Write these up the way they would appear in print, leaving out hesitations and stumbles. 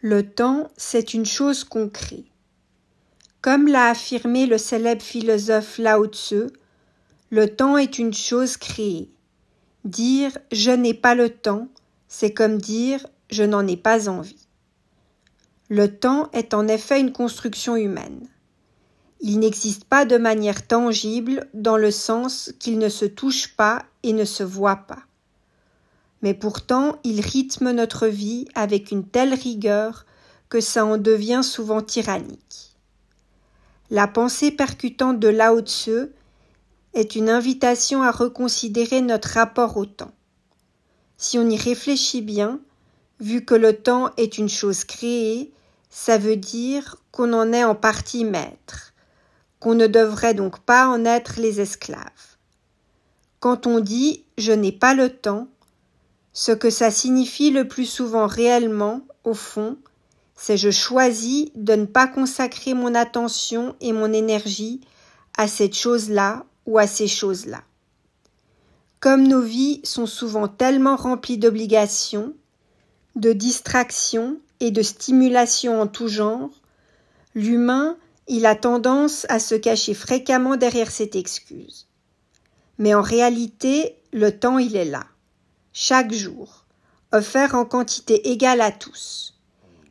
Le temps, c'est une chose qu'on crée. Comme l'a affirmé le célèbre philosophe Lao Tzu, le temps est une chose créée. Dire « je n'ai pas le temps », c'est comme dire « je n'en ai pas envie ». Le temps est en effet une construction humaine. Il n'existe pas de manière tangible dans le sens qu'il ne se touche pas et ne se voit pas. Mais pourtant, il rythme notre vie avec une telle rigueur que ça en devient souvent tyrannique. La pensée percutante de Lao Tzu est une invitation à reconsidérer notre rapport au temps. Si on y réfléchit bien, vu que le temps est une chose créée, ça veut dire qu'on en est en partie maître, qu'on ne devrait donc pas en être les esclaves. Quand on dit « je n'ai pas le temps », ce que ça signifie le plus souvent réellement, au fond, c'est je choisis de ne pas consacrer mon attention et mon énergie à cette chose-là ou à ces choses-là. Comme nos vies sont souvent tellement remplies d'obligations, de distractions et de stimulations en tout genre, l'humain, il a tendance à se cacher fréquemment derrière cette excuse. Mais en réalité, le temps, il est là, chaque jour, offert en quantité égale à tous.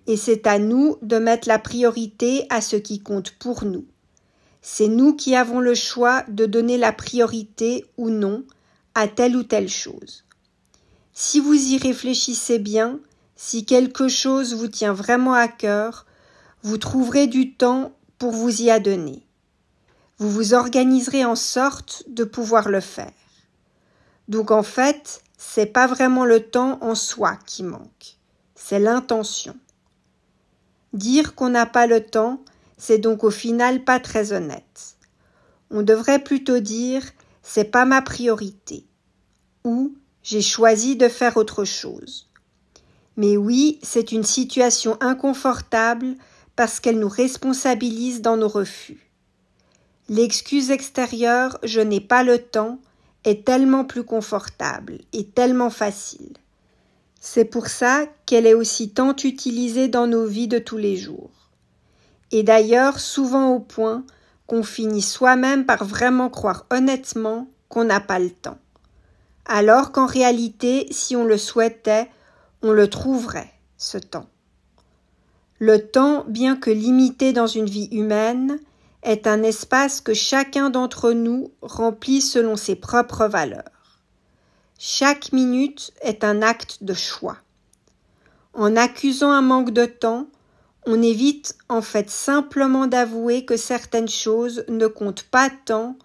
Et c'est à nous de mettre la priorité à ce qui compte pour nous. C'est nous qui avons le choix de donner la priorité ou non à telle ou telle chose. Si vous y réfléchissez bien, si quelque chose vous tient vraiment à cœur, vous trouverez du temps pour vous y adonner. Vous vous organiserez en sorte de pouvoir le faire. Donc en fait, c'est pas vraiment le temps en soi qui manque, c'est l'intention. Dire qu'on n'a pas le temps, c'est donc au final pas très honnête. On devrait plutôt dire « c'est pas ma priorité » ou « j'ai choisi de faire autre chose ». Mais oui, c'est une situation inconfortable parce qu'elle nous responsabilise dans nos refus. L'excuse extérieure « je n'ai pas le temps » est tellement plus confortable et tellement facile. C'est pour ça qu'elle est aussi tant utilisée dans nos vies de tous les jours. Et d'ailleurs, souvent au point qu'on finit soi-même par vraiment croire honnêtement qu'on n'a pas le temps. Alors qu'en réalité, si on le souhaitait, on le trouverait, ce temps. Le temps, bien que limité dans une vie humaine, est un espace que chacun d'entre nous remplit selon ses propres valeurs. Chaque minute est un acte de choix. En accusant un manque de temps, on évite en fait simplement d'avouer que certaines choses ne comptent pas tant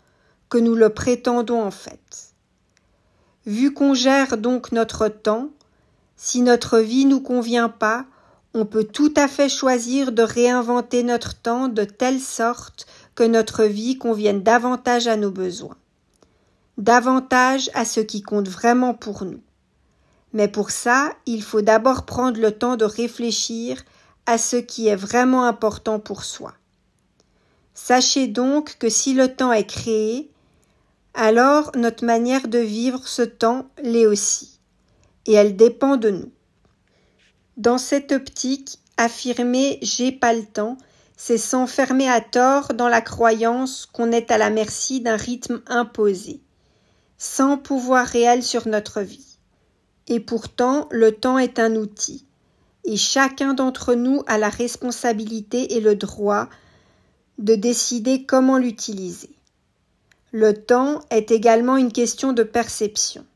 que nous le prétendons en fait. Vu qu'on gère donc notre temps, si notre vie nous convient pas, on peut tout à fait choisir de réinventer notre temps de telle sorte que notre vie convienne davantage à nos besoins. Davantage à ce qui compte vraiment pour nous. Mais pour ça, il faut d'abord prendre le temps de réfléchir à ce qui est vraiment important pour soi. Sachez donc que si le temps est créé, alors notre manière de vivre ce temps l'est aussi, et elle dépend de nous. Dans cette optique, affirmer « j'ai pas le temps », c'est s'enfermer à tort dans la croyance qu'on est à la merci d'un rythme imposé, sans pouvoir réel sur notre vie. Et pourtant, le temps est un outil, et chacun d'entre nous a la responsabilité et le droit de décider comment l'utiliser. Le temps est également une question de perception.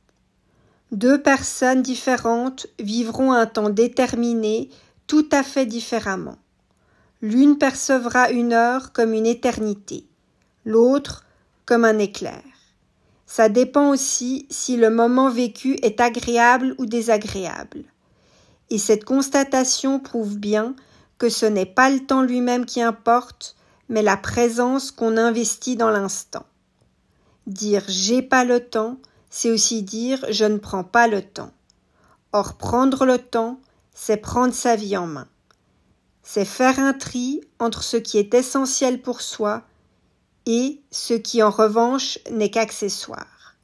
Deux personnes différentes vivront un temps déterminé tout à fait différemment. L'une percevra une heure comme une éternité, l'autre comme un éclair. Ça dépend aussi si le moment vécu est agréable ou désagréable. Et cette constatation prouve bien que ce n'est pas le temps lui-même qui importe, mais la présence qu'on investit dans l'instant. Dire « j'ai pas le temps », c'est aussi dire « je ne prends pas le temps ». Or, prendre le temps, c'est prendre sa vie en main. C'est faire un tri entre ce qui est essentiel pour soi et ce qui, en revanche, n'est qu'accessoire.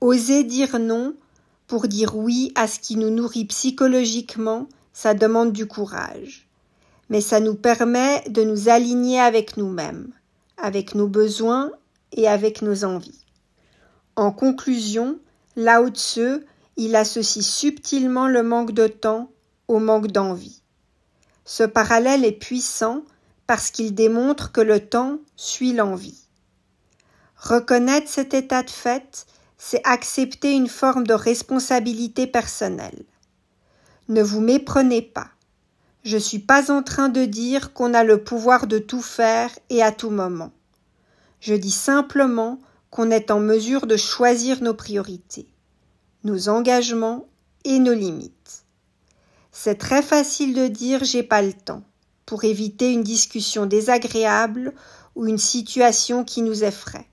Oser dire non pour dire oui à ce qui nous nourrit psychologiquement, ça demande du courage, mais ça nous permet de nous aligner avec nous-mêmes, avec nos besoins et avec nos envies. En conclusion, Lao Tzu, il associe subtilement le manque de temps au manque d'envie. Ce parallèle est puissant parce qu'il démontre que le temps suit l'envie. Reconnaître cet état de fait, c'est accepter une forme de responsabilité personnelle. Ne vous méprenez pas. Je ne suis pas en train de dire qu'on a le pouvoir de tout faire et à tout moment. Je dis simplement qu'on est en mesure de choisir nos priorités, nos engagements et nos limites. C'est très facile de dire « j'ai pas le temps » pour éviter une discussion désagréable ou une situation qui nous effraie.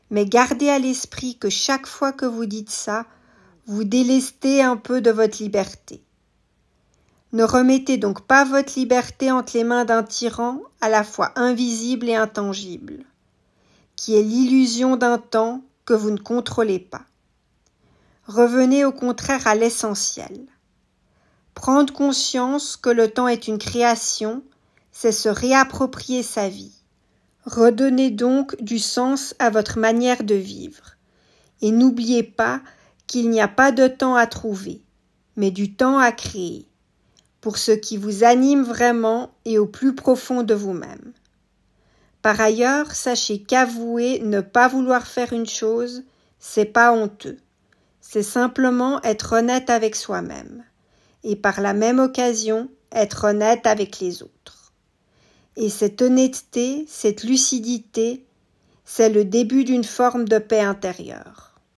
Mais gardez à l'esprit que chaque fois que vous dites ça, vous délestez un peu de votre liberté. Ne remettez donc pas votre liberté entre les mains d'un tyran à la fois invisible et intangible, qui est l'illusion d'un temps que vous ne contrôlez pas. Revenez au contraire à l'essentiel. Prendre conscience que le temps est une création, c'est se réapproprier sa vie. Redonnez donc du sens à votre manière de vivre. Et n'oubliez pas qu'il n'y a pas de temps à trouver, mais du temps à créer, pour ce qui vous anime vraiment et au plus profond de vous-même. Par ailleurs, sachez qu'avouer ne pas vouloir faire une chose, c'est pas honteux. C'est simplement être honnête avec soi-même. Et par la même occasion, être honnête avec les autres. Et cette honnêteté, cette lucidité, c'est le début d'une forme de paix intérieure.